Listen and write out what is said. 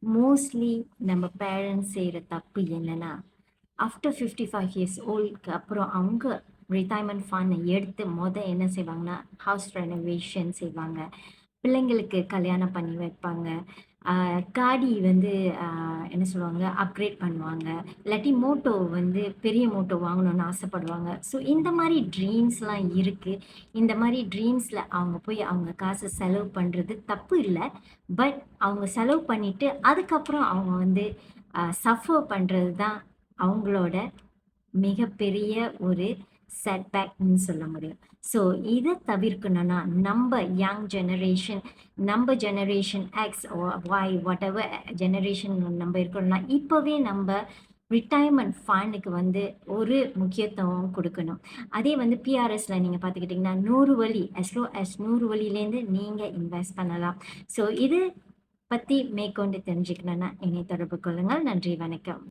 Mostly நம்ம parents செய்ற தப்பு என்னன்னா, ஆஃப்டர் 55 இயர்ஸ் ஓல்டுக்கு அப்புறம் அவங்க ரிட்டயர்மென்ட் ஃபண்ட் எடுத்து என்ன செய்வாங்கன்னா, ஹவுஸ் ரெனோவேஷன் செய்வாங்க. பிள்ளைங்களுக்கு கல்யாணம் பண்ணி வைப்பாங்க. காடி வந்து அ என்ன சொல்லுவாங்க, அப்கிரேட் பண்ணுவாங்க. இல்லாட்டி மோட்டோ வந்து பெரிய மோட்டோ வாங்கணும்னு ஆசைப்படுவாங்க. ஸோ இந்த மாரி ட்ரீம்ஸ்லாம் இருக்கு. இந்த மாரி ட்ரீம்ஸ்ல அவங்க போய் அவங்க காசு செலவு பண்றது தப்பு இல்ல. பட் அவங்க செலவு பண்ணிட்டு, அதுக்கப்புறம் அவங்க வந்து சஃபர் பண்றது தான் அவங்களோட மிகப்பெரிய ஒரு செட்பேக்ன்னு சொல்ல முடியும். ஸோ இத தவிர்க்கணும்னா, நம்ப generation X Y whatever generation நம்ப இருக்கோம்னா, இப்பவே நம்ப ரிட்டயர்மென்ட் ஃபண்டுக்கு வந்து ஒரு முக்கியத்துவம் குடுக்கணும். அதே வந்து பிஆர்எஸ்ல நீங்க பார்த்துக்கிட்டீங்கன்னா, 100 வழி அஸ் லோ அஸ் 100 வழியிலேருந்து நீங்க இன்வெஸ்ட் பண்ணலாம். ஸோ இது பத்தி மேற்கொண்டு தெரிஞ்சுக்கணும்னா, என்னை தொடர்பு கொள்ளுங்கள். நன்றி, வணக்கம்.